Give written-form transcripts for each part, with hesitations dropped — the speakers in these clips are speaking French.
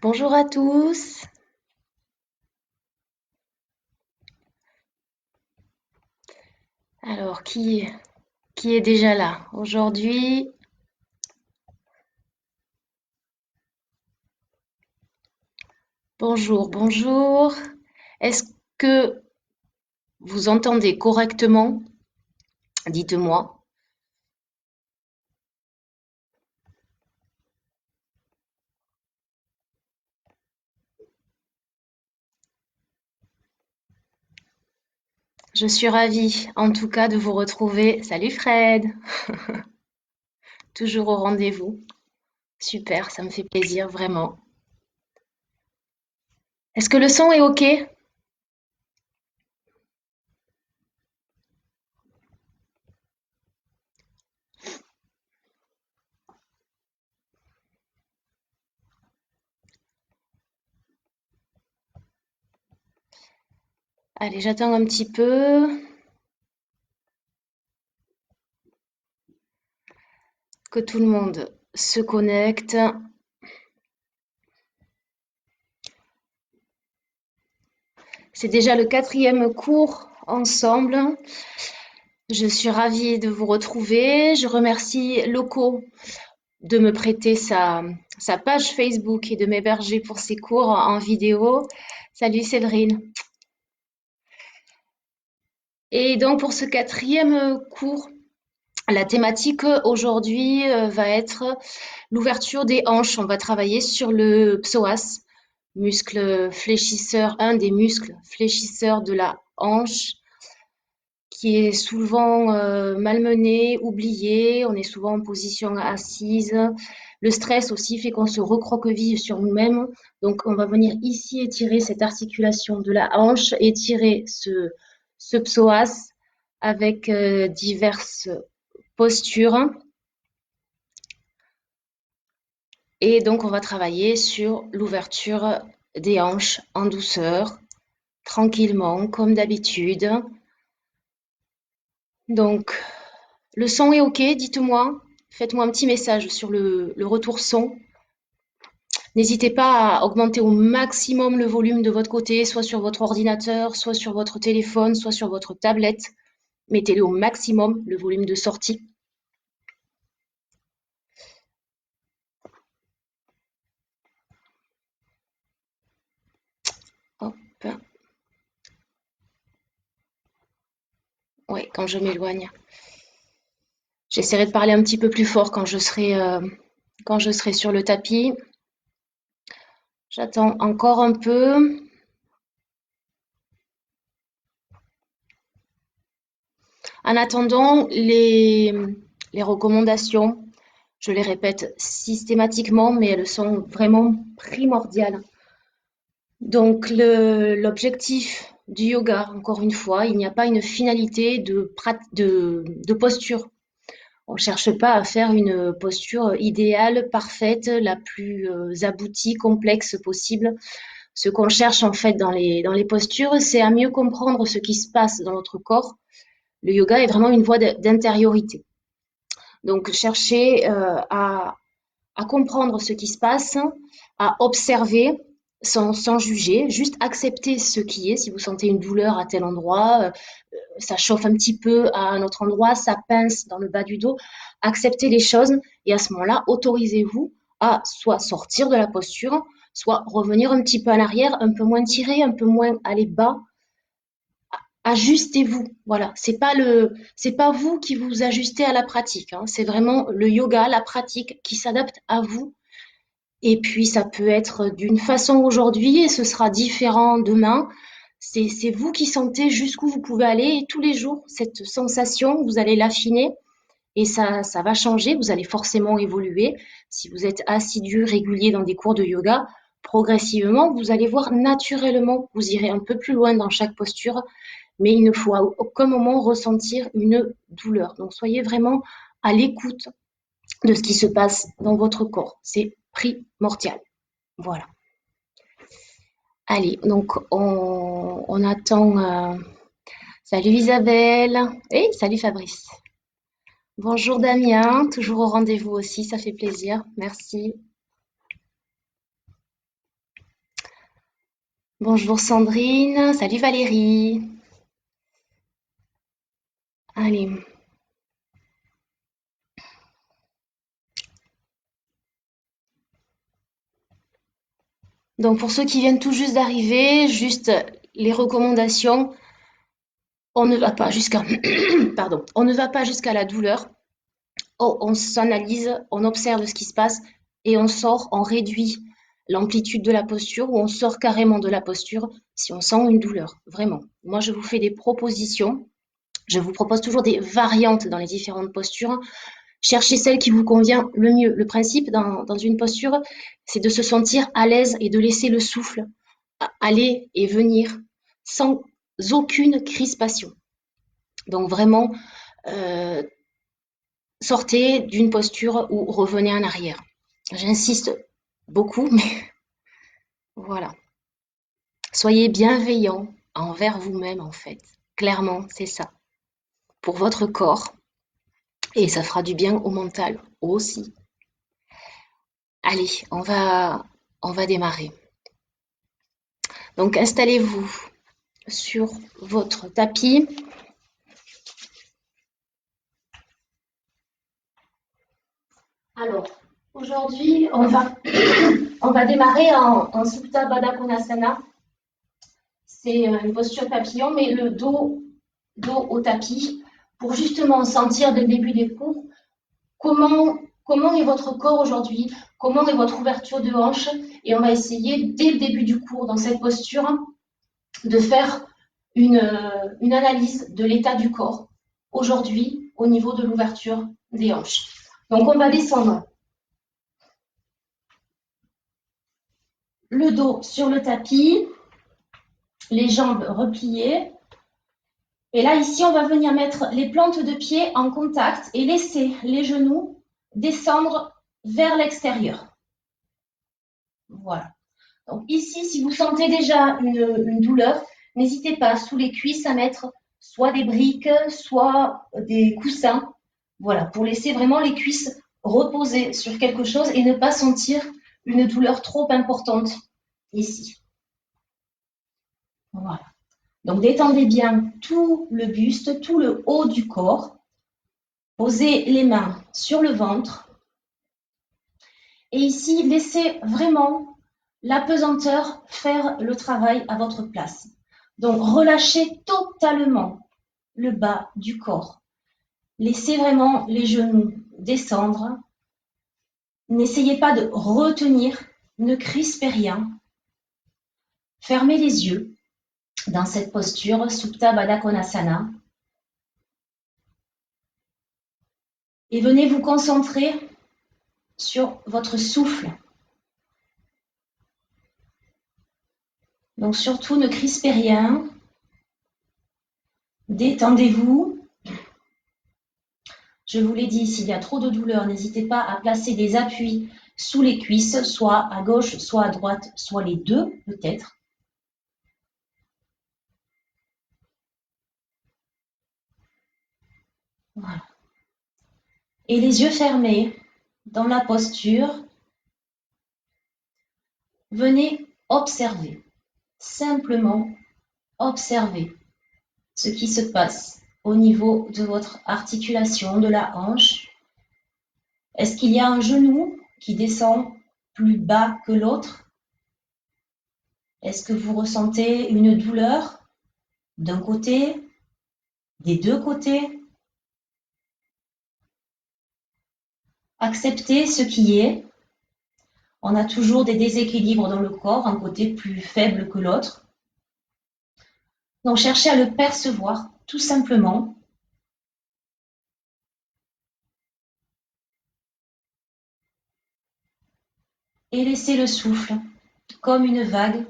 Bonjour à tous. Alors, qui est déjà là aujourd'hui? Bonjour, bonjour. Est-ce que vous entendez correctement? Dites-moi. Je suis ravie, en tout cas, de vous retrouver. Salut Fred, toujours au rendez-vous. Super, ça me fait plaisir, vraiment. Est-ce que le son est OK? Allez, j'attends un petit peu que tout le monde se connecte. C'est déjà le quatrième cours ensemble. Je suis ravie de vous retrouver. Je remercie Loco de me prêter sa page Facebook et de m'héberger pour ses cours en vidéo. Salut Séverine. Et donc pour ce quatrième cours, la thématique aujourd'hui va être l'ouverture des hanches. On va travailler sur le psoas, muscle fléchisseur, un des muscles fléchisseurs de la hanche qui est souvent malmené, oublié. On est souvent en position assise. Le stress aussi fait qu'on se recroqueville sur nous-mêmes. Donc, on va venir ici étirer cette articulation de la hanche, étirer ce psoas avec diverses postures. Et donc, on va travailler sur l'ouverture des hanches en douceur, tranquillement, comme d'habitude. Donc, le son est OK, dites-moi. Faites-moi un petit message sur le retour son. N'hésitez pas à augmenter au maximum le volume de votre côté, soit sur votre ordinateur, soit sur votre téléphone, soit sur votre tablette. Mettez-le au maximum, le volume de sortie. Hop. Ouais, quand je m'éloigne. J'essaierai de parler un petit peu plus fort quand je serai sur le tapis. J'attends encore un peu. En attendant, les recommandations, je les répète systématiquement, mais elles sont vraiment primordiales. Donc, l'objectif du yoga, encore une fois, il n'y a pas une finalité de posture. On ne cherche pas à faire une posture idéale, parfaite, la plus aboutie, complexe possible. Ce qu'on cherche en fait dans les postures, c'est à mieux comprendre ce qui se passe dans notre corps. Le yoga est vraiment une voie d'intériorité. Donc, chercher à comprendre ce qui se passe, à observer sans juger, juste accepter ce qui est. Si vous sentez une douleur à tel endroit, ça chauffe un petit peu à un autre endroit, ça pince dans le bas du dos, acceptez les choses et à ce moment-là, autorisez-vous à soit sortir de la posture, soit revenir un petit peu en arrière, un peu moins tiré, un peu moins aller bas. Ajustez-vous, voilà. C'est pas vous qui vous ajustez à la pratique, hein. C'est vraiment le yoga, la pratique qui s'adapte à vous. Et puis, ça peut être d'une façon aujourd'hui et ce sera différent demain. C'est vous qui sentez jusqu'où vous pouvez aller et tous les jours, cette sensation, vous allez l'affiner et ça va changer. Vous allez forcément évoluer. Si vous êtes assidu, régulier dans des cours de yoga, progressivement, vous allez voir naturellement, vous irez un peu plus loin dans chaque posture, mais il ne faut à aucun moment ressentir une douleur. Donc, soyez vraiment à l'écoute de ce qui se passe dans votre corps. C'est primordial. Voilà. Allez, donc on attend. Salut Isabelle. Et salut Fabrice. Bonjour Damien, toujours au rendez-vous aussi, ça fait plaisir. Merci. Bonjour Sandrine, salut Valérie. Allez, donc pour ceux qui viennent tout juste d'arriver, juste les recommandations, on ne va pas jusqu'à pardon, on ne va pas jusqu'à la douleur. Oh, on s'analyse, on observe ce qui se passe et on sort, on réduit l'amplitude de la posture ou on sort carrément de la posture si on sent une douleur, vraiment. Moi, je vous fais des propositions. Je vous propose toujours des variantes dans les différentes postures. Cherchez celle qui vous convient le mieux. Le principe dans une posture, c'est de se sentir à l'aise et de laisser le souffle aller et venir sans aucune crispation. Donc vraiment, euh, sortez d'une posture ou revenez en arrière. J'insiste beaucoup, mais voilà. Soyez bienveillant envers vous-même en fait. Clairement, c'est ça. Pour votre corps et ça fera du bien au mental aussi. Allez, on va démarrer. Donc installez-vous sur votre tapis. Alors, aujourd'hui, on va démarrer en Supta Baddha Konasana. C'est une posture papillon, mais le dos au tapis, pour justement sentir dès le début des cours comment est votre corps aujourd'hui, comment est votre ouverture de hanche, et on va essayer dès le début du cours, dans cette posture, de faire une analyse de l'état du corps aujourd'hui au niveau de l'ouverture des hanches. Donc on va descendre le dos sur le tapis, les jambes repliées. Et là, ici, on va venir mettre les plantes de pied en contact et laisser les genoux descendre vers l'extérieur. Voilà. Donc ici, si vous sentez déjà une douleur, n'hésitez pas sous les cuisses à mettre soit des briques, soit des coussins. Voilà, pour laisser vraiment les cuisses reposer sur quelque chose et ne pas sentir une douleur trop importante ici. Voilà. Donc détendez bien tout le buste, tout le haut du corps. Posez les mains sur le ventre. Et ici, laissez vraiment la pesanteur faire le travail à votre place. Donc relâchez totalement le bas du corps. Laissez vraiment les genoux descendre. N'essayez pas de retenir, ne crispez rien. Fermez les yeux dans cette posture, Supta Baddha Konasana. Et venez vous concentrer sur votre souffle. Donc surtout, ne crispez rien. Détendez-vous. Je vous l'ai dit, s'il y a trop de douleur, n'hésitez pas à placer des appuis sous les cuisses, soit à gauche, soit à droite, soit les deux peut-être. Voilà. Et les yeux fermés dans la posture, venez observer, simplement observer ce qui se passe au niveau de votre articulation de la hanche. Est-ce qu'il y a un genou qui descend plus bas que l'autre? Est-ce que vous ressentez une douleur d'un côté, des deux côtés? Acceptez ce qui est. On a toujours des déséquilibres dans le corps, un côté plus faible que l'autre. Donc cherchez à le percevoir, tout simplement. Et laissez le souffle, comme une vague,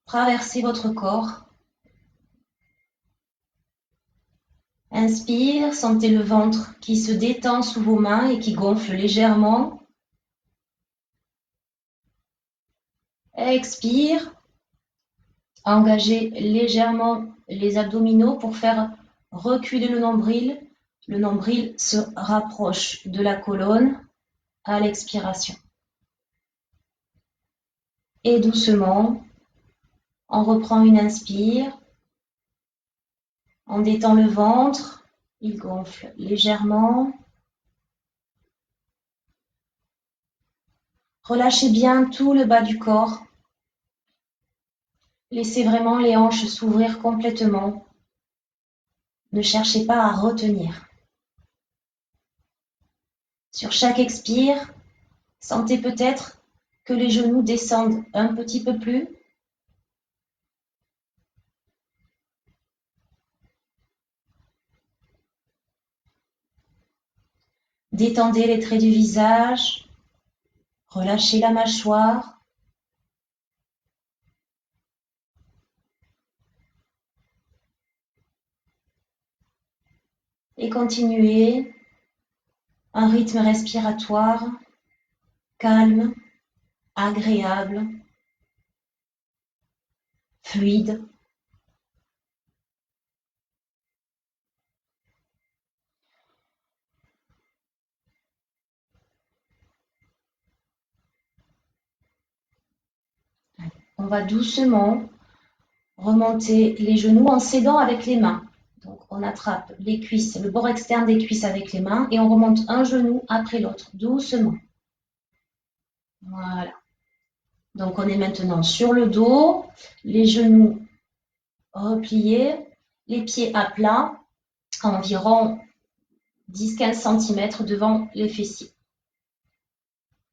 traverser votre corps. Inspire, sentez le ventre qui se détend sous vos mains et qui gonfle légèrement. Expire, engagez légèrement les abdominaux pour faire reculer le nombril. Le nombril se rapproche de la colonne à l'expiration. Et doucement, on reprend une inspire. On détend le ventre. Il gonfle légèrement. Relâchez bien tout le bas du corps. Laissez vraiment les hanches s'ouvrir complètement. Ne cherchez pas à retenir. Sur chaque expire, sentez peut-être que les genoux descendent un petit peu plus. Détendez les traits du visage. Relâchez la mâchoire. Et continuez un rythme respiratoire calme, agréable, fluide. On va doucement remonter les genoux en s'aidant avec les mains. Donc on attrape les cuisses, le bord externe des cuisses avec les mains et on remonte un genou après l'autre, doucement. Voilà. Donc on est maintenant sur le dos, les genoux repliés, les pieds à plat, à environ 10-15 cm devant les fessiers.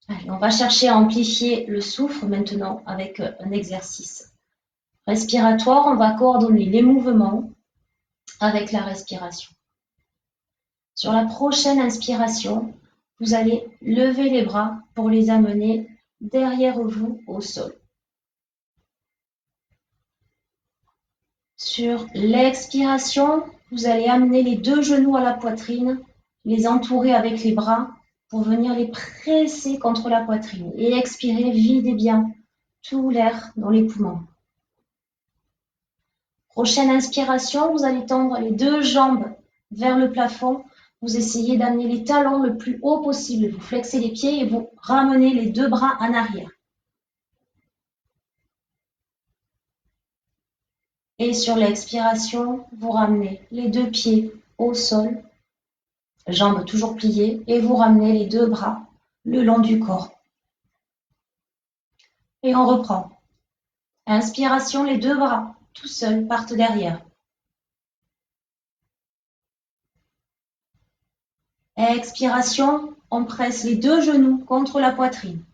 Allez, on va chercher à amplifier le souffle maintenant avec un exercice respiratoire. On va coordonner les mouvements avec la respiration. Sur la prochaine inspiration, vous allez lever les bras pour les amener derrière vous au sol. Sur l'expiration, vous allez amener les deux genoux à la poitrine, les entourer avec les bras pour venir les presser contre la poitrine. Et expirez, videz bien tout l'air dans les poumons. Prochaine inspiration, vous allez tendre les deux jambes vers le plafond. Vous essayez d'amener les talons le plus haut possible. Vous flexez les pieds et vous ramenez les deux bras en arrière. Et sur l'expiration, vous ramenez les deux pieds au sol, jambes toujours pliées, et vous ramenez les deux bras le long du corps. Et on reprend. Inspiration, les deux bras tout seuls partent derrière. Expiration, on presse les deux genoux contre la poitrine.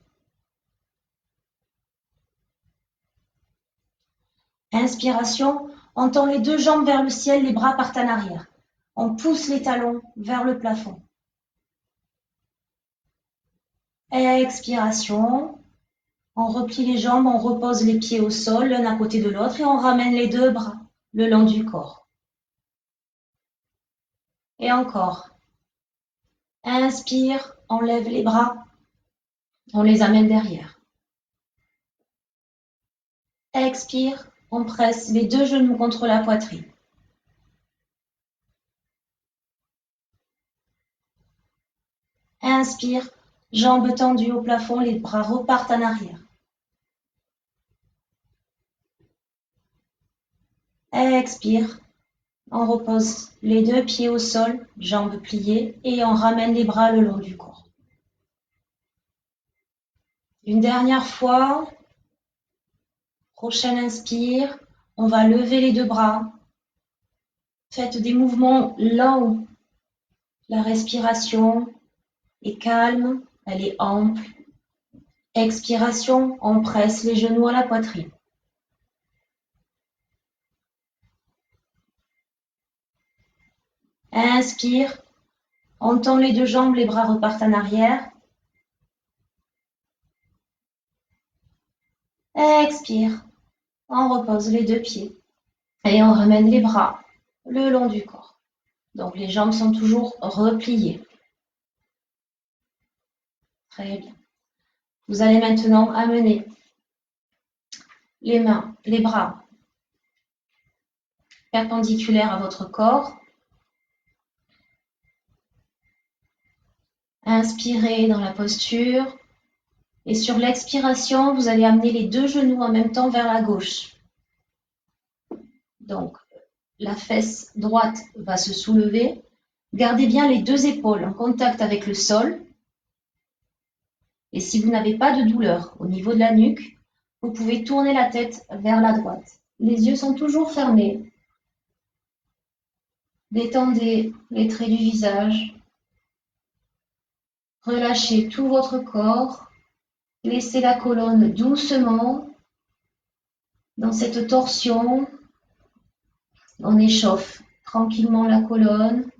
Inspiration, on tend les deux jambes vers le ciel, les bras partent en arrière. On pousse les talons vers le plafond. Expiration, on replie les jambes, on repose les pieds au sol, l'un à côté de l'autre, et on ramène les deux bras le long du corps. Et encore. Inspire, on lève les bras, on les amène derrière. Expire, on presse les deux genoux contre la poitrine. Inspire, jambes tendues au plafond, les bras repartent en arrière. Expire, on repose les deux pieds au sol, jambes pliées, et on ramène les bras le long du corps. Une dernière fois. Prochaine inspire, on va lever les deux bras. Faites des mouvements lents. La respiration est calme, elle est ample. Expiration, on presse les genoux à la poitrine. Inspire, on tend les deux jambes, les bras repartent en arrière. Expire, on repose les deux pieds et on ramène les bras le long du corps. Donc les jambes sont toujours repliées. Très bien. Vous allez maintenant amener les mains, les bras perpendiculaires à votre corps. Inspirez dans la posture. Et sur l'expiration, vous allez amener les deux genoux en même temps vers la gauche. Donc, la fesse droite va se soulever. Gardez bien les deux épaules en contact avec le sol. Et si vous n'avez pas de douleur au niveau de la nuque, vous pouvez tourner la tête vers la droite. Les yeux sont toujours fermés. Détendez les traits du visage. Relâchez tout votre corps. Laissez la colonne doucement dans cette torsion. On échauffe tranquillement la colonne.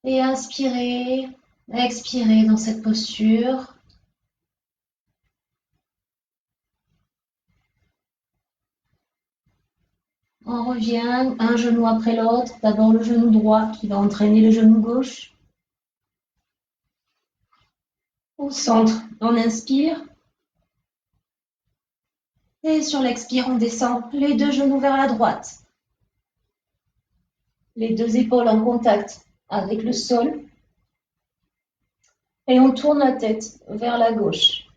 Et inspirez, expirez dans cette posture. On revient un genou après l'autre. D'abord le genou droit qui va entraîner le genou gauche. Au centre, on inspire. Et sur l'expire, on descend les deux genoux vers la droite. Les deux épaules en contact avec le sol. Et on tourne la tête vers la gauche.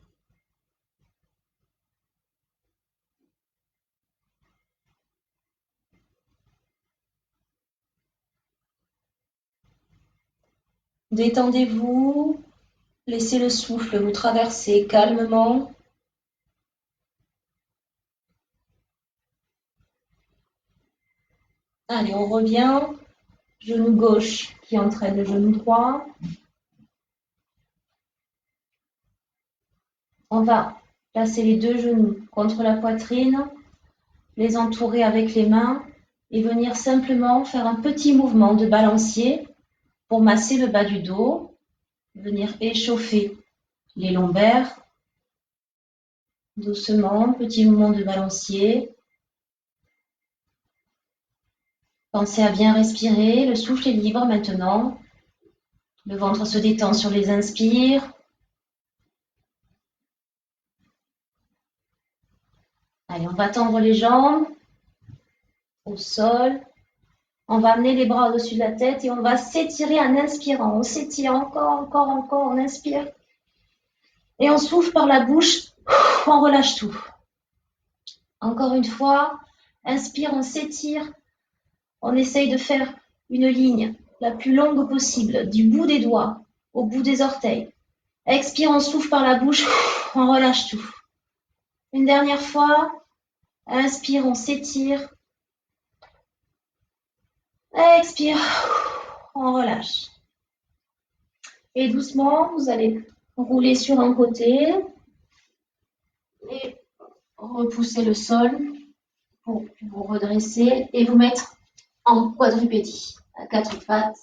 Détendez-vous. Laissez le souffle vous traverser calmement. Allez, on revient. Genou gauche qui entraîne le genou droit. On va placer les deux genoux contre la poitrine, les entourer avec les mains et venir simplement faire un petit mouvement de balancier pour masser le bas du dos, venir échauffer les lombaires. Doucement, petit mouvement de balancier. Pensez à bien respirer, le souffle est libre maintenant. Le ventre se détend sur les inspires. Allez, on va tendre les jambes au sol. On va amener les bras au-dessus de la tête et on va s'étirer en inspirant. On s'étire encore, on inspire. Et on souffle par la bouche, on relâche tout. Encore une fois, inspire, on s'étire. On essaye de faire une ligne la plus longue possible, du bout des doigts au bout des orteils. Expire, on souffle par la bouche, on relâche tout. Une dernière fois, inspire, on s'étire. Expire, on relâche. Et doucement, vous allez rouler sur un côté et repousser le sol pour vous redresser et vous mettre en quadrupédie, à quatre pattes.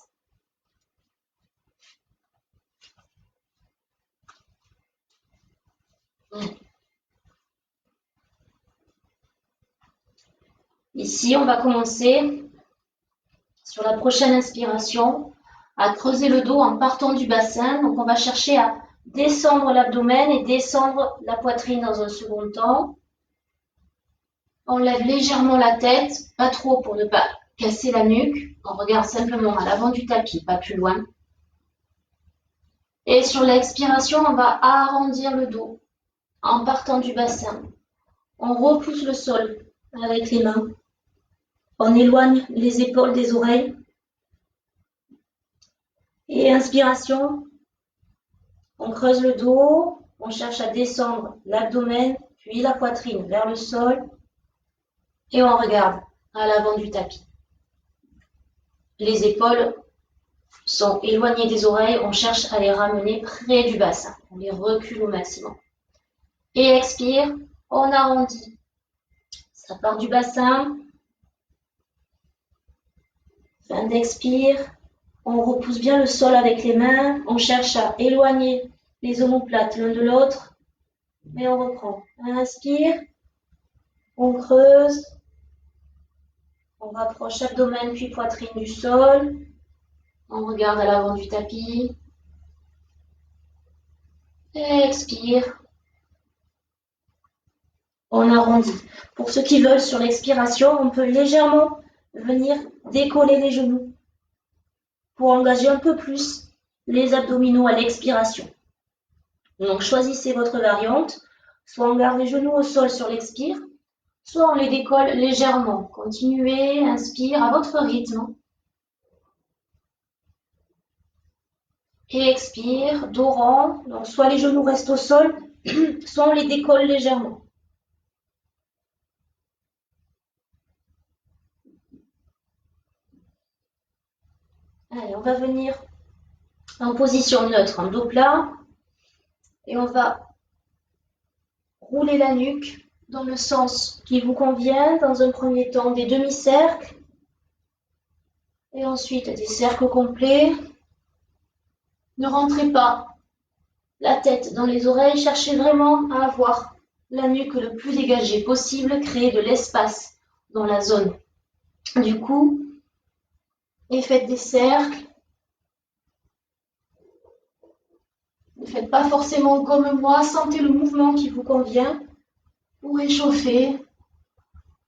Ici, on va commencer sur la prochaine inspiration à creuser le dos en partant du bassin. Donc, on va chercher à descendre l'abdomen et descendre la poitrine dans un second temps. On lève légèrement la tête, pas trop pour ne pas casser la nuque. On regarde simplement à l'avant du tapis, pas plus loin. Et sur l'expiration, on va arrondir le dos en partant du bassin. On repousse le sol avec les mains. On éloigne les épaules des oreilles. Et inspiration, on creuse le dos, on cherche à descendre l'abdomen, puis la poitrine vers le sol. Et on regarde à l'avant du tapis. Les épaules sont éloignées des oreilles, on cherche à les ramener près du bassin. On les recule au maximum. Et expire, on arrondit. Ça part du bassin. Fin d'expire. On repousse bien le sol avec les mains. On cherche à éloigner les omoplates l'un de l'autre. Et on reprend. Inspire. On creuse. On rapproche abdomen puis poitrine du sol. On regarde à l'avant du tapis. Expire. On arrondit. Pour ceux qui veulent, sur l'expiration, on peut légèrement venir décoller les genoux pour engager un peu plus les abdominaux à l'expiration. Donc choisissez votre variante, soit on garde les genoux au sol sur l'expire, soit on les décolle légèrement. Continuez, inspire à votre rythme. Et expire, dos rond. Donc soit les genoux restent au sol, soit on les décolle légèrement. Allez, on va venir en position neutre, en dos plat. Et on va rouler la nuque dans le sens qui vous convient. Dans un premier temps, des demi-cercles. Et ensuite, des cercles complets. Ne rentrez pas la tête dans les oreilles. Cherchez vraiment à avoir la nuque le plus dégagée possible. Créer de l'espace dans la zone du cou. Et faites des cercles. Ne faites pas forcément comme moi. Sentez le mouvement qui vous convient pour échauffer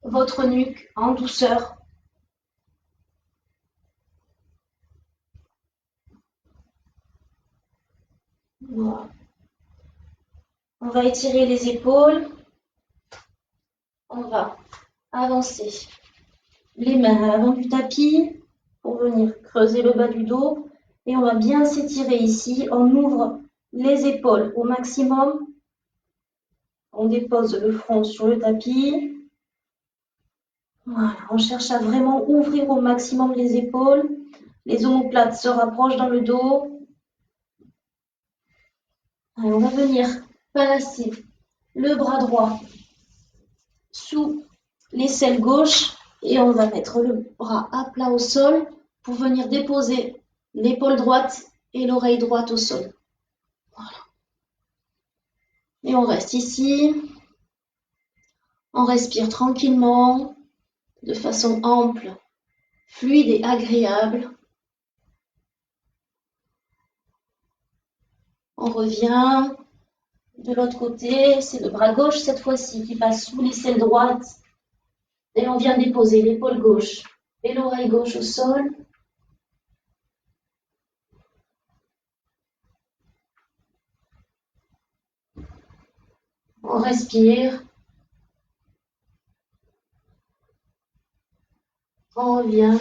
votre nuque en douceur. Voilà. On va étirer les épaules. On va avancer les mains à l'avant du tapis pour venir creuser le bas du dos. Et on va bien s'étirer ici. On ouvre les épaules au maximum. On dépose le front sur le tapis. Voilà, on cherche à vraiment ouvrir au maximum les épaules. Les omoplates se rapprochent dans le dos. Allez, on va venir placer le bras droit sous l'aisselle gauche et on va mettre le bras à plat au sol pour venir déposer l'épaule droite et l'oreille droite au sol. Voilà. Et on reste ici. On respire tranquillement, de façon ample, fluide et agréable. On revient de l'autre côté, c'est le bras gauche cette fois-ci qui passe sous l'aisselle droite et on vient déposer l'épaule gauche et l'oreille gauche au sol. On respire. On revient.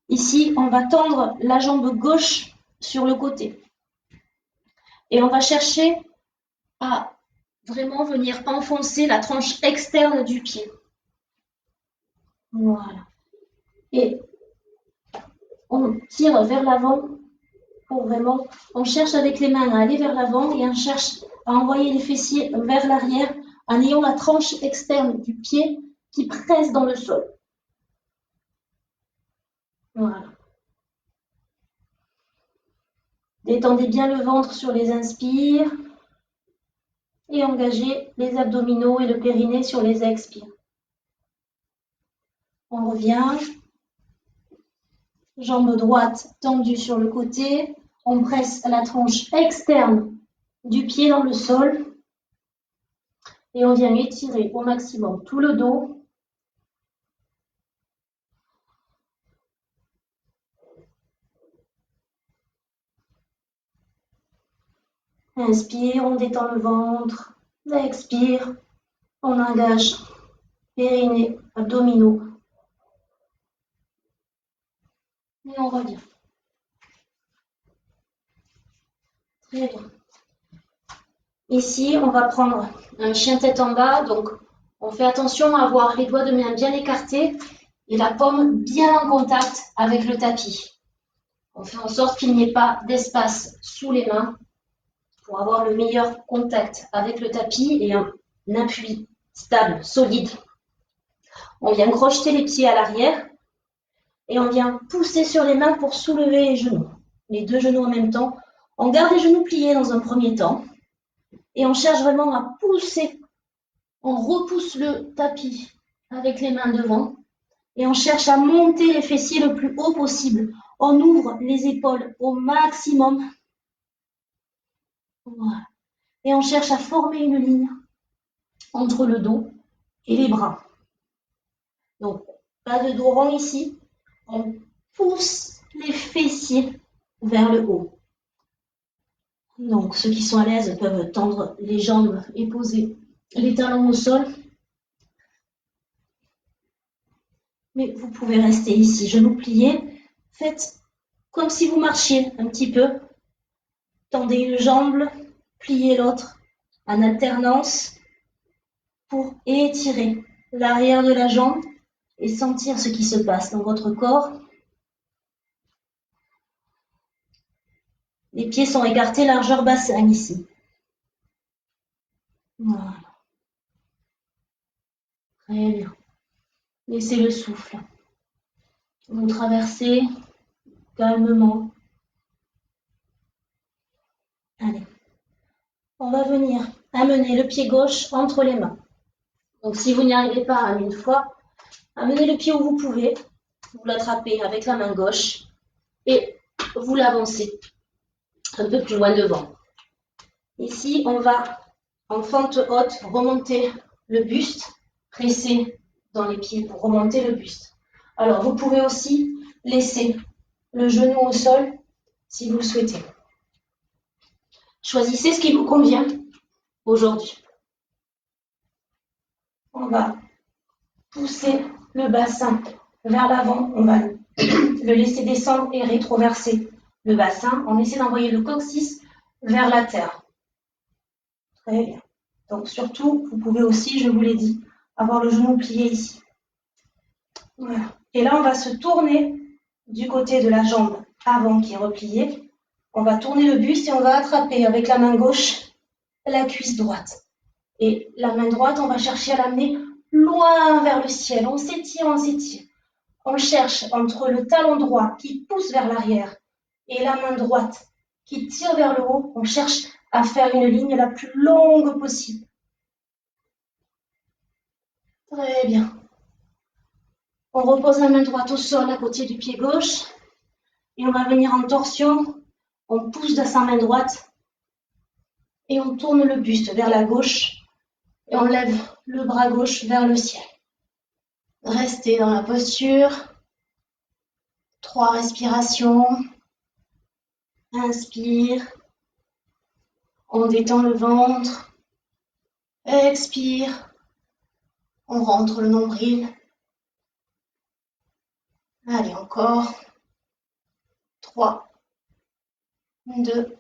Ici, on va tendre la jambe gauche sur le côté. Et on va chercher à vraiment venir enfoncer la tranche externe du pied. Voilà. Et on tire vers l'avant pour vraiment, on cherche avec les mains à aller vers l'avant et on cherche à envoyer les fessiers vers l'arrière en ayant la tranche externe du pied qui presse dans le sol. Voilà. Détendez bien le ventre sur les inspires et engagez les abdominaux et le périnée sur les expires. On revient. Jambe droite tendue sur le côté. On presse la tranche externe du pied dans le sol. Et on vient étirer au maximum tout le dos. Inspire, on détend le ventre. Expire, on engage périnée, abdominaux. Et on revient. Très bien. Ici, on va prendre un chien tête en bas. Donc, on fait attention à avoir les doigts de main bien écartés et la paume bien en contact avec le tapis. On fait en sorte qu'il n'y ait pas d'espace sous les mains pour avoir le meilleur contact avec le tapis et un appui stable, solide. On vient crocheter les pieds à l'arrière et on vient pousser sur les mains pour soulever les genoux. Les deux genoux en même temps. On garde les genoux pliés dans un premier temps et on cherche vraiment à pousser. On repousse le tapis avec les mains devant et on cherche à monter les fessiers le plus haut possible. On ouvre les épaules au maximum. Voilà. Et on cherche à former une ligne entre le dos et les bras. Donc, pas de dos rond ici. On pousse les fessiers vers le haut. Donc, ceux qui sont à l'aise peuvent tendre les jambes et poser les talons au sol. Mais vous pouvez rester ici, genoux pliés. Faites comme si vous marchiez un petit peu. Tendez une jambe, pliez l'autre en alternance pour étirer l'arrière de la jambe et sentir ce qui se passe dans votre corps. Les pieds sont écartés, largeur bassin ici. Voilà. Très bien. Laissez le souffle. Vous traversez calmement. Allez. On va venir amener le pied gauche entre les mains. Donc si vous n'y arrivez pas à une fois, amenez le pied où vous pouvez. Vous l'attrapez avec la main gauche et vous l'avancez un peu plus loin devant. Ici, on va en fente haute remonter le buste, presser dans les pieds pour remonter le buste. Alors, vous pouvez aussi laisser le genou au sol si vous le souhaitez. Choisissez ce qui vous convient aujourd'hui. On va pousser le bassin vers l'avant. On va le laisser descendre et rétroverser le bassin. On essaie d'envoyer le coccyx vers la terre. Très bien. Donc surtout, vous pouvez aussi, je vous l'ai dit, avoir le genou plié ici. Voilà. Et là, on va se tourner du côté de la jambe avant qui est repliée. On va tourner le buste et on va attraper avec la main gauche la cuisse droite. Et la main droite, on va chercher à l'amener loin vers le ciel. On s'étire, on s'étire. On cherche entre le talon droit qui pousse vers l'arrière et la main droite qui tire vers le haut. On cherche à faire une ligne la plus longue possible. Très bien. On repose la main droite au sol à côté du pied gauche et on va venir en torsion. On pousse de sa main droite et on tourne le buste vers la gauche et on lève le bras gauche vers le ciel. Restez dans la posture. 3 respirations. Inspire. On détend le ventre. Expire. On rentre le nombril. Allez, encore. 3, 2,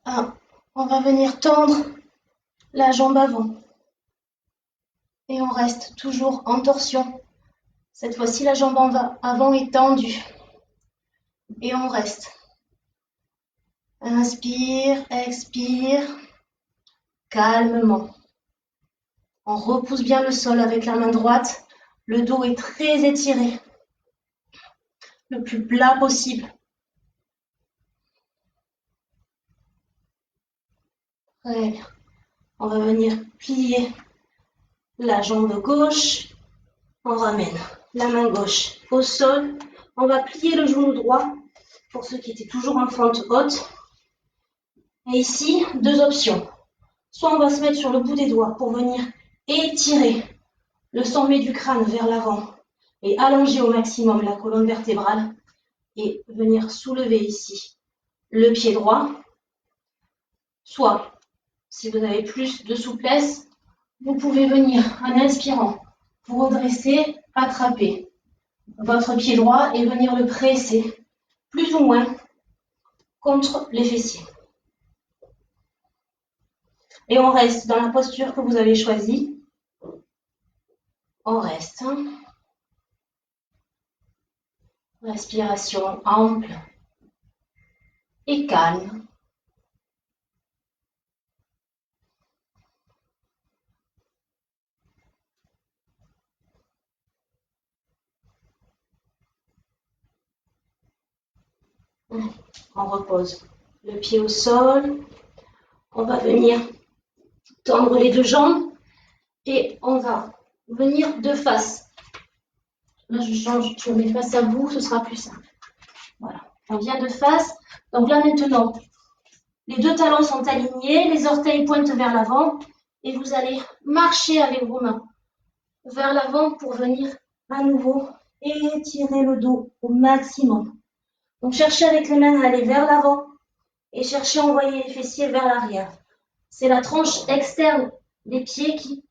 1. On va venir tendre la jambe avant. Et on reste toujours en torsion. Cette fois-ci, la jambe avant est tendue. Et on reste. Inspire, expire. Calmement. On repousse bien le sol avec la main droite. Le dos est très étiré. Le plus plat possible. Très bien. On va venir plier la jambe gauche. On ramène la main gauche au sol. On va plier le genou droit pour ceux qui étaient toujours en fente haute. Et ici, 2 options. Soit on va se mettre sur le bout des doigts pour venir étirer le sommet du crâne vers l'avant et allonger au maximum la colonne vertébrale et venir soulever ici le pied droit. Soit, si vous avez plus de souplesse, vous pouvez venir en inspirant, vous redresser, attraper votre pied droit et venir le presser plus ou moins contre les fessiers. Et on reste dans la posture que vous avez choisie. On reste. Respiration ample et calme. On repose le pied au sol. On va venir tendre les 2 jambes et on va venir de face. Là, je change, je mets face à vous, ce sera plus simple. Voilà, on vient de face. Donc là, maintenant, les 2 talons sont alignés, les orteils pointent vers l'avant et vous allez marcher avec vos mains vers l'avant pour venir à nouveau étirer le dos au maximum. Donc, cherchez avec les mains à aller vers l'avant et cherchez à envoyer les fessiers vers l'arrière. C'est la tranche externe des pieds qui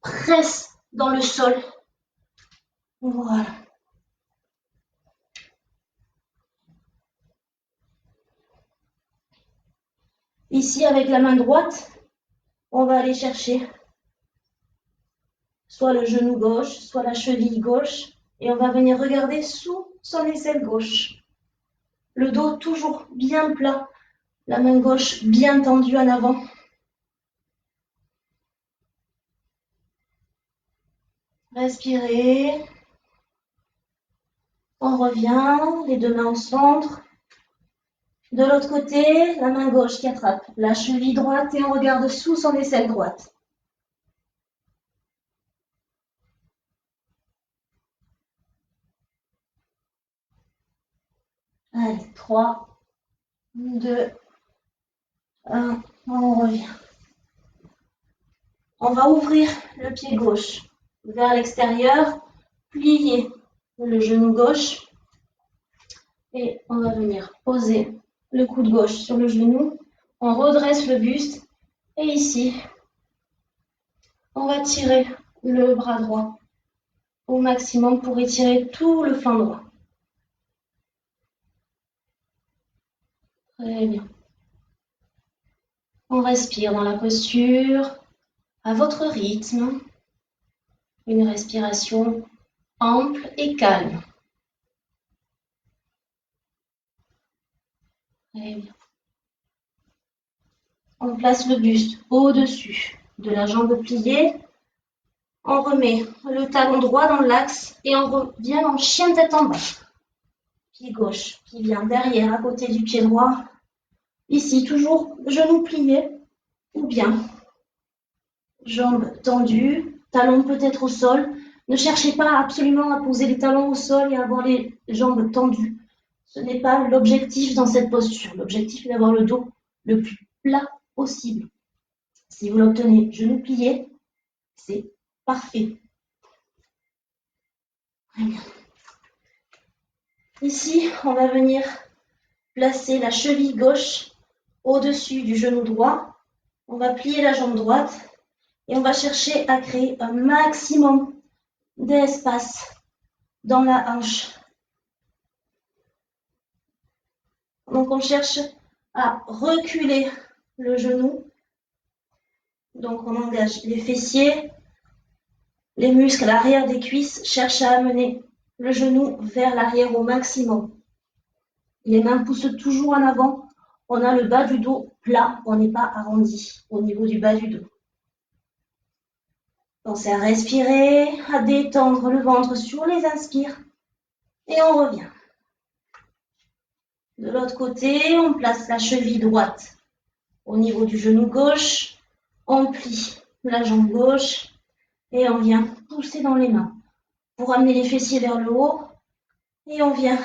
presse dans le sol. Voilà. Ici, avec la main droite, on va aller chercher soit le genou gauche, soit la cheville gauche, et on va venir regarder sous son aisselle gauche. Le dos toujours bien plat, la main gauche bien tendue en avant. Respirez. On revient, les deux mains au centre. De l'autre côté, la main gauche qui attrape la cheville droite et on regarde sous son aisselle droite. Allez, 3, 2, 1, on revient. On va ouvrir le pied gauche vers l'extérieur, plier le genou gauche et on va venir poser le coude gauche sur le genou. On redresse le buste et ici, on va tirer le bras droit au maximum pour étirer tout le flanc droit. Très bien. On respire dans la posture à votre rythme. Une respiration ample et calme. Très bien. On place le buste au-dessus de la jambe pliée. On remet le talon droit dans l'axe et on revient en chien tête en bas. Pied gauche qui vient derrière à côté du pied droit. Ici, toujours genou plié ou bien jambes tendues, talons peut-être au sol. Ne cherchez pas absolument à poser les talons au sol et à avoir les jambes tendues. Ce n'est pas l'objectif dans cette posture. L'objectif est d'avoir le dos le plus plat possible. Si vous l'obtenez genou plié, c'est parfait. Très bien. Ici, on va venir placer la cheville gauche au-dessus du genou droit. On va plier la jambe droite et on va chercher à créer un maximum d'espace dans la hanche. Donc, on cherche à reculer le genou. Donc, on engage les fessiers, les muscles à l'arrière des cuisses cherchent à amener le genou vers l'arrière au maximum. Les mains poussent toujours en avant. On a le bas du dos plat, on n'est pas arrondi au niveau du bas du dos. Pensez à respirer, à détendre le ventre sur les inspires et on revient. De l'autre côté, on place la cheville droite au niveau du genou gauche, on plie la jambe gauche et on vient pousser dans les mains pour amener les fessiers vers le haut et on vient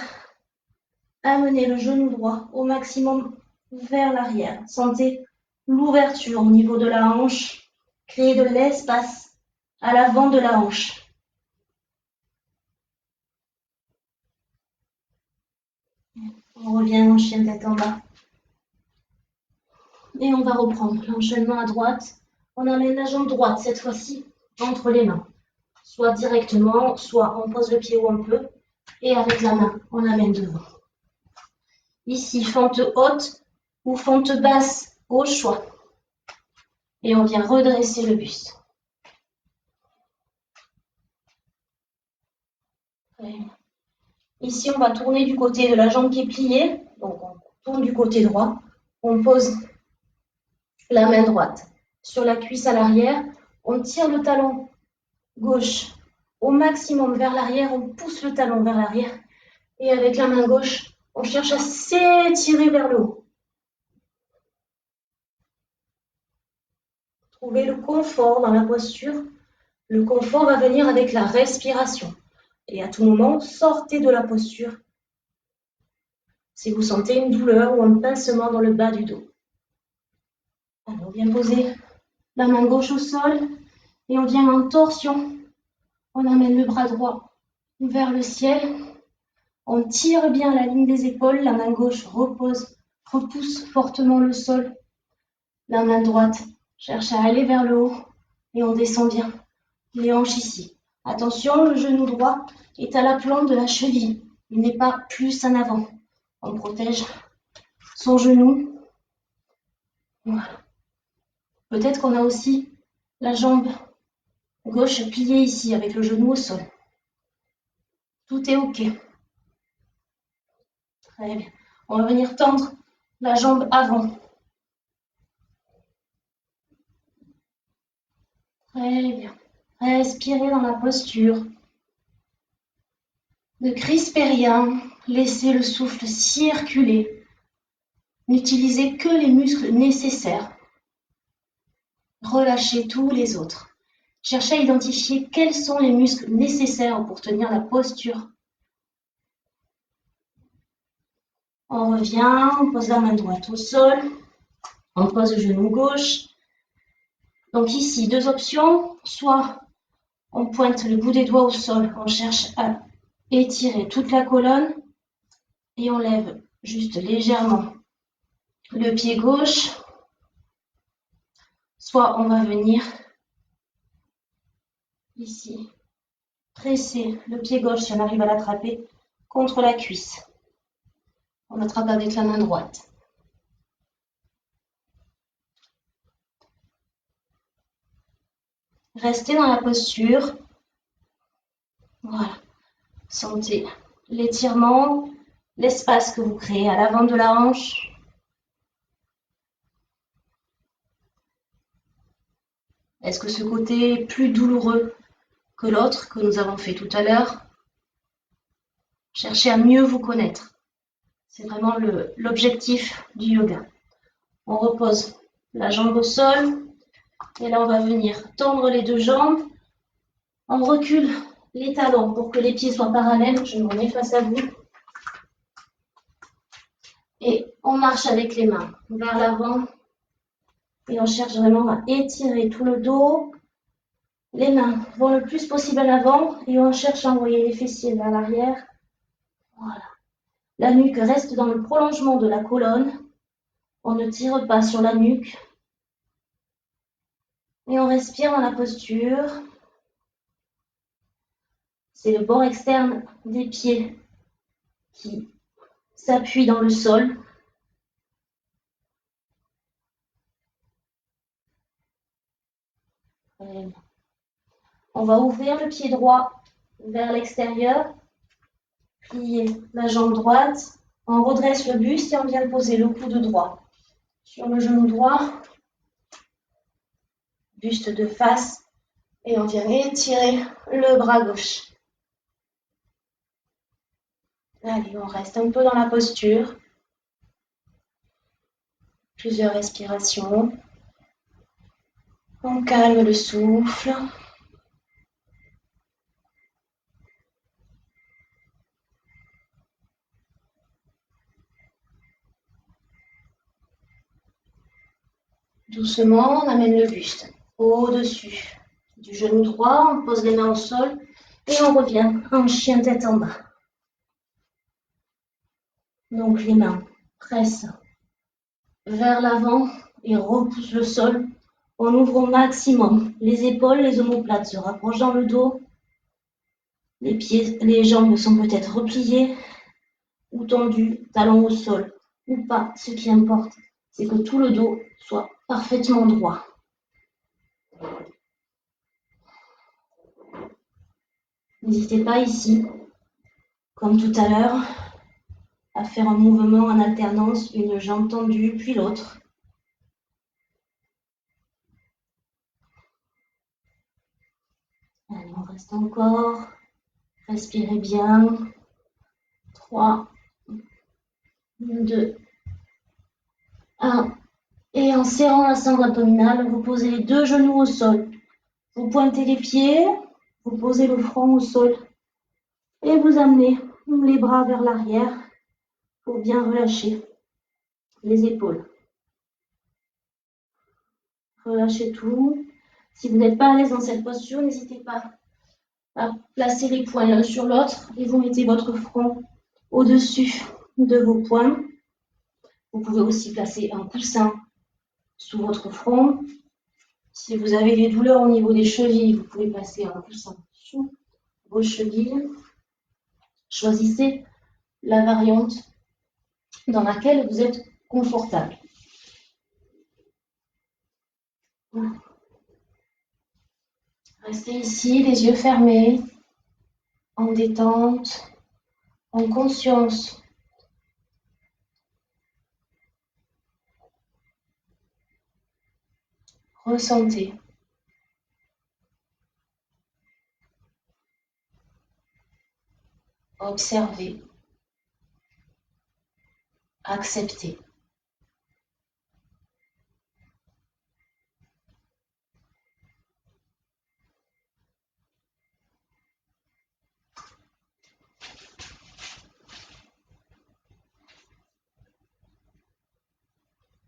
amener le genou droit au maximum vers l'arrière. Sentez l'ouverture au niveau de la hanche, créer de l'espace à l'avant de la hanche. On revient en chien tête en bas. Et on va reprendre l'enchaînement à droite. On amène la jambe droite cette fois-ci entre les mains. Soit directement, soit on pose le pied où on peut. Et avec la main, on amène devant. Ici, fente haute ou fente basse, au choix. Et on vient redresser le buste. Ici, on va tourner du côté de la jambe qui est pliée. Donc, on tourne du côté droit. On pose la main droite sur la cuisse à l'arrière. On tire le talon gauche au maximum vers l'arrière. On pousse le talon vers l'arrière. Et avec la main gauche, on cherche à s'étirer vers le haut. Trouvez le confort dans la posture. Le confort va venir avec la respiration. Et à tout moment, sortez de la posture si vous sentez une douleur ou un pincement dans le bas du dos. Alors, on vient poser la main gauche au sol et on vient en torsion. On amène le bras droit vers le ciel. On tire bien la ligne des épaules. La main gauche repose repousse fortement le sol. La main droite cherche à aller vers le haut et on descend bien. Les hanches ici. Attention, le genou droit est à l'aplomb de la cheville. Il n'est pas plus en avant. On protège son genou. Voilà. Peut-être qu'on a aussi la jambe gauche pliée ici avec le genou au sol. Tout est OK. Très bien. On va venir tendre la jambe avant. Très bien. Respirez dans la posture. Ne crispez rien. Laissez le souffle circuler. N'utilisez que les muscles nécessaires. Relâchez tous les autres. Cherchez à identifier quels sont les muscles nécessaires pour tenir la posture. On revient, on pose la main droite au sol, on pose le genou gauche. Donc ici, deux options, soit on pointe le bout des doigts au sol, on cherche à étirer toute la colonne et on lève juste légèrement le pied gauche, soit on va venir ici presser le pied gauche si on arrive à l'attraper contre la cuisse. On attrape avec la main droite. Restez dans la posture. Voilà. Sentez l'étirement, l'espace que vous créez à l'avant de la hanche. Est-ce que ce côté est plus douloureux que l'autre que nous avons fait tout à l'heure? Cherchez à mieux vous connaître. C'est vraiment l'objectif du yoga. On repose la jambe au sol. Et là, on va venir tendre les deux jambes. On recule les talons pour que les pieds soient parallèles. Je me remets face à vous. Et on marche avec les mains vers l'avant. Et on cherche vraiment à étirer tout le dos. Les mains vont le plus possible en avant. Et on cherche à envoyer les fessiers vers l'arrière. Voilà. La nuque reste dans le prolongement de la colonne. On ne tire pas sur la nuque. Et on respire dans la posture. C'est le bord externe des pieds qui s'appuie dans le sol. On va ouvrir le pied droit vers l'extérieur, plier la jambe droite, on redresse le buste et on vient poser le coude droit sur le genou droit, buste de face, et on vient étirer le bras gauche. Allez, on reste un peu dans la posture. Plusieurs respirations. On calme le souffle. Doucement, on amène le buste au-dessus du genou droit, on pose les mains au sol et on revient en chien tête en bas. Donc les mains pressent vers l'avant et repoussent le sol. On ouvre au maximum les épaules, les omoplates se rapprochent dans le dos. Les pieds, les jambes sont peut-être repliées ou tendues, talons au sol ou pas. Ce qui importe, c'est que tout le dos soit parfaitement droit. N'hésitez pas ici, comme tout à l'heure, à faire un mouvement en alternance, une jambe tendue puis l'autre. Allez, on reste encore. Respirez bien. 3, 2, 1. Et en serrant la sangle abdominale, vous posez les deux genoux au sol. Vous pointez les pieds, vous posez le front au sol et vous amenez les bras vers l'arrière pour bien relâcher les épaules. Relâchez tout. Si vous n'êtes pas à l'aise dans cette posture, n'hésitez pas à placer les poings l'un sur l'autre et vous mettez votre front au-dessus de vos poings. Vous pouvez aussi placer un coussin sous votre front. Si vous avez des douleurs au niveau des chevilles, vous pouvez placer un coussin sous vos chevilles. Choisissez la variante dans laquelle vous êtes confortable. Restez ici, les yeux fermés, en détente, en conscience. Ressentez. Observez. Acceptez.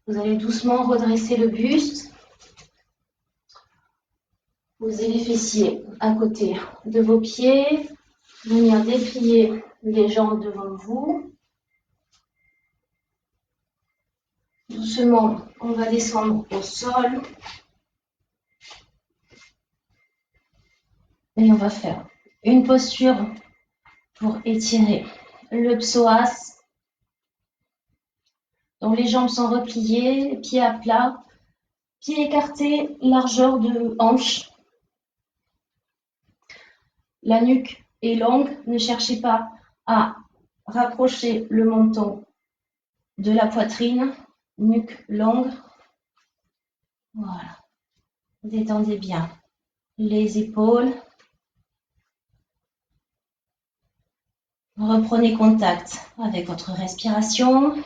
Vous allez doucement redresser le buste. Posez les fessiers à côté de vos pieds. Venir déplier les jambes devant vous. Doucement, on va descendre au sol. Et on va faire une posture pour étirer le psoas. Donc les jambes sont repliées, pieds à plat, pieds écartés, largeur de hanche. La nuque est longue, ne cherchez pas à rapprocher le menton de la poitrine, nuque longue. Voilà, détendez bien les épaules. Reprenez contact avec votre respiration.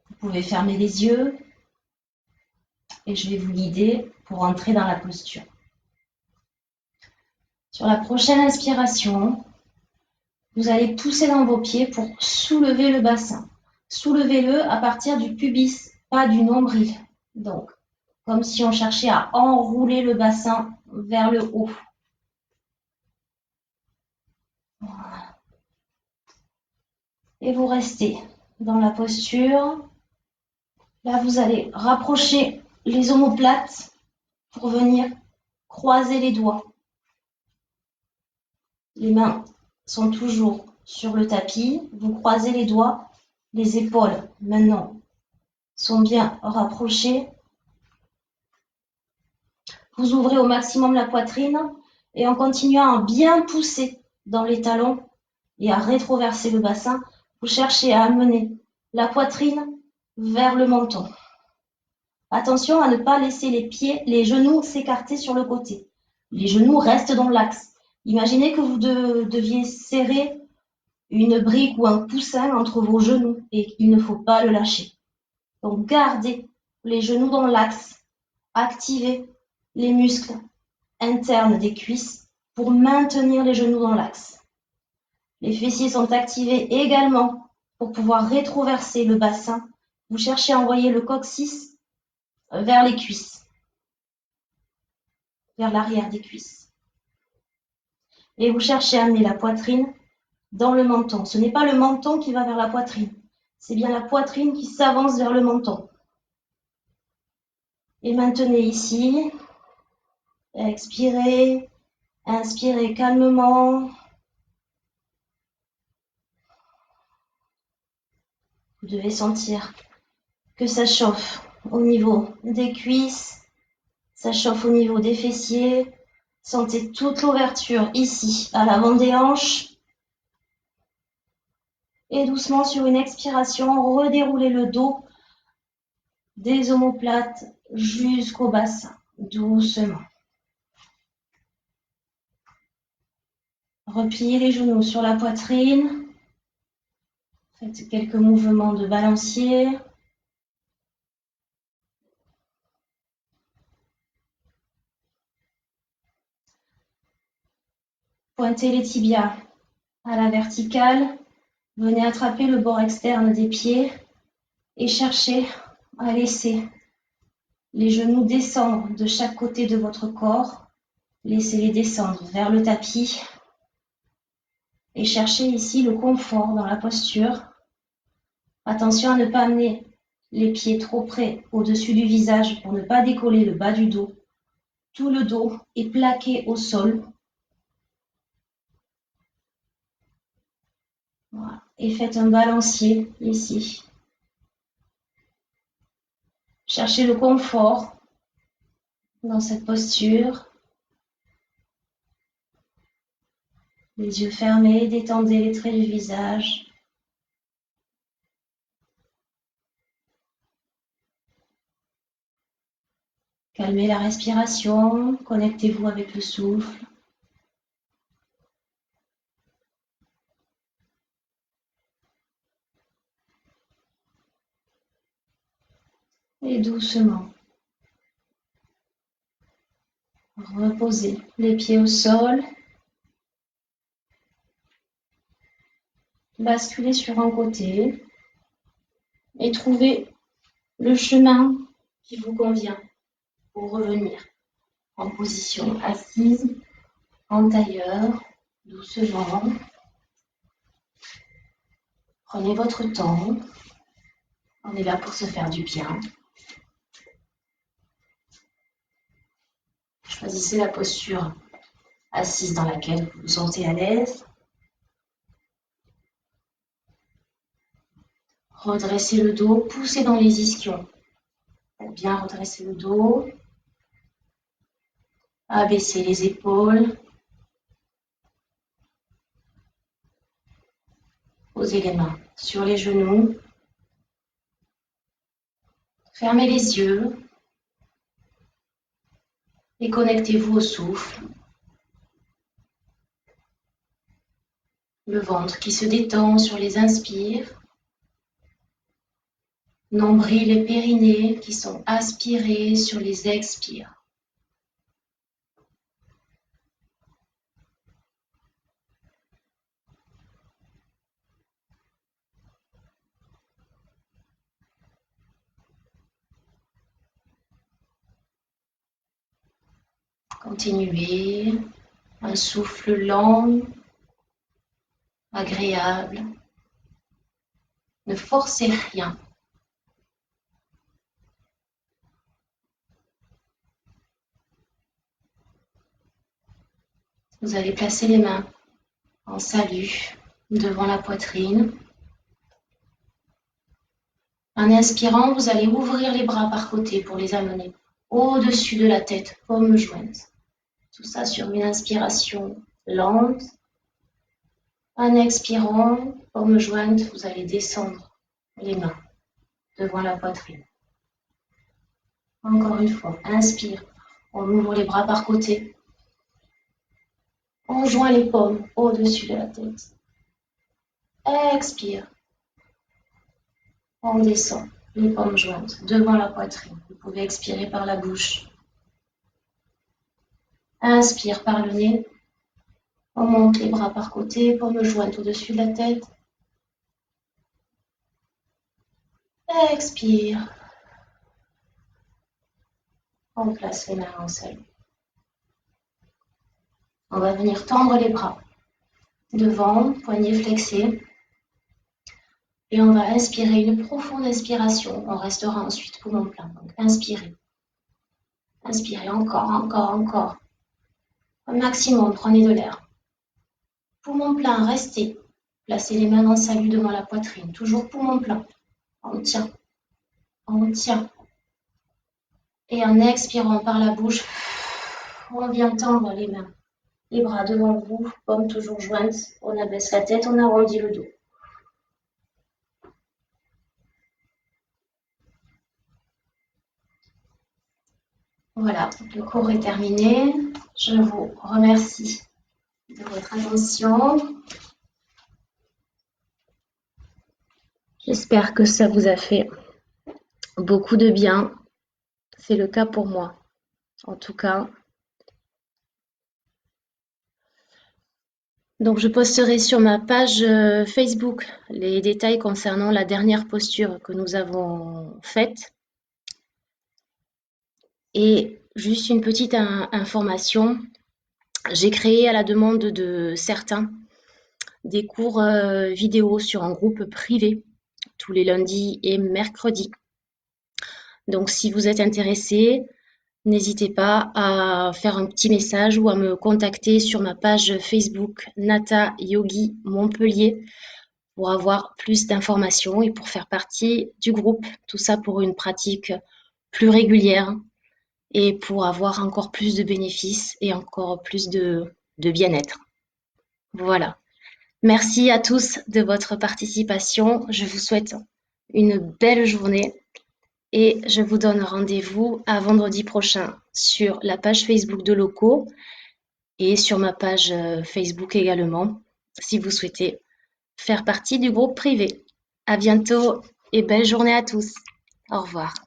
Vous pouvez fermer les yeux et je vais vous guider pour entrer dans la posture. Sur la prochaine inspiration, vous allez pousser dans vos pieds pour soulever le bassin. Soulevez-le à partir du pubis, pas du nombril. Donc, comme si on cherchait à enrouler le bassin vers le haut. Voilà. Et vous restez dans la posture. Là, vous allez rapprocher les omoplates pour venir croiser les doigts. Les mains sont toujours sur le tapis. Vous croisez les doigts. Les épaules, maintenant, sont bien rapprochées. Vous ouvrez au maximum la poitrine et en continuant à bien pousser dans les talons et à rétroverser le bassin, vous cherchez à amener la poitrine vers le menton. Attention à ne pas laisser les genoux s'écarter sur le côté. Les genoux restent dans l'axe. Imaginez que vous deviez serrer une brique ou un coussin entre vos genoux et il ne faut pas le lâcher. Donc gardez les genoux dans l'axe. Activez les muscles internes des cuisses pour maintenir les genoux dans l'axe. Les fessiers sont activés également pour pouvoir rétroverser le bassin. Vous cherchez à envoyer le coccyx vers les cuisses, vers l'arrière des cuisses. Et vous cherchez à amener la poitrine dans le menton. Ce n'est pas le menton qui va vers la poitrine, c'est bien la poitrine qui s'avance vers le menton. Et maintenez ici. Expirez, inspirez calmement. Vous devez sentir que ça chauffe au niveau des cuisses, ça chauffe au niveau des fessiers. Sentez toute l'ouverture ici, à l'avant des hanches. Et doucement, sur une expiration, redéroulez le dos des omoplates jusqu'au bassin, doucement. Repliez les genoux sur la poitrine. Faites quelques mouvements de balancier. Pointez les tibias à la verticale. Venez attraper le bord externe des pieds et cherchez à laisser les genoux descendre de chaque côté de votre corps. Laissez-les descendre vers le tapis. Et cherchez ici le confort dans la posture. Attention à ne pas amener les pieds trop près au-dessus du visage pour ne pas décoller le bas du dos. Tout le dos est plaqué au sol. Voilà. Et faites un balancier ici. Cherchez le confort dans cette posture. Les yeux fermés, détendez les traits du visage. Calmez la respiration, connectez-vous avec le souffle. Et doucement, reposez les pieds au sol. Basculez sur un côté et trouvez le chemin qui vous convient pour revenir en position assise, en tailleur, doucement. Prenez votre temps. On est là pour se faire du bien. Choisissez la posture assise dans laquelle vous vous sentez à l'aise. Redressez le dos, poussez dans les ischions. Bien redresser le dos. Abaissez les épaules. Posez les mains sur les genoux. Fermez les yeux et connectez-vous au souffle. Le ventre qui se détend sur les inspires. Nombril et périnée qui sont aspirés sur les expires. Continuez. Un souffle lent, agréable. Ne forcez rien. Vous allez placer les mains en salut devant la poitrine. En inspirant, vous allez ouvrir les bras par côté pour les amener au-dessus de la tête, paumes jointes. Tout ça sur une inspiration lente. En expirant, paumes jointes, vous allez descendre les mains devant la poitrine. Encore une fois, inspire, on ouvre les bras par côté. On joint les paumes au-dessus de la tête. Expire. On descend les paumes jointes devant la poitrine. Vous pouvez expirer par la bouche. Inspire par le nez. On monte les bras par côté, paumes jointes au-dessus de la tête. Expire. On place les mains en salut. On va venir tendre les bras devant, poignets flexés. Et on va inspirer une profonde inspiration. On restera ensuite poumon plein. Donc inspirez. Inspirez encore, encore, encore. Au maximum, prenez de l'air. Poumon plein, restez. Placez les mains dans le salut devant la poitrine. Toujours poumon plein. On tient. On tient. Et en expirant par la bouche, on vient tendre les mains. Les bras devant vous, paumes toujours jointes. On abaisse la tête, on arrondit le dos. Voilà, le cours est terminé. Je vous remercie de votre attention. J'espère que ça vous a fait beaucoup de bien. C'est le cas pour moi, en tout cas. Donc, je posterai sur ma page Facebook les détails concernant la dernière posture que nous avons faite. Et juste une petite information, j'ai créé à la demande de certains des cours vidéo sur un groupe privé tous les lundis et mercredis. Donc si vous êtes intéressé, n'hésitez pas à faire un petit message ou à me contacter sur ma page Facebook Nata Yogi Montpellier pour avoir plus d'informations et pour faire partie du groupe. Tout ça pour une pratique plus régulière et pour avoir encore plus de bénéfices et encore plus de bien-être. Voilà. Merci à tous de votre participation. Je vous souhaite une belle journée et je vous donne rendez-vous à vendredi prochain sur la page Facebook de Locaux et sur ma page Facebook également, si vous souhaitez faire partie du groupe privé. À bientôt et belle journée à tous. Au revoir.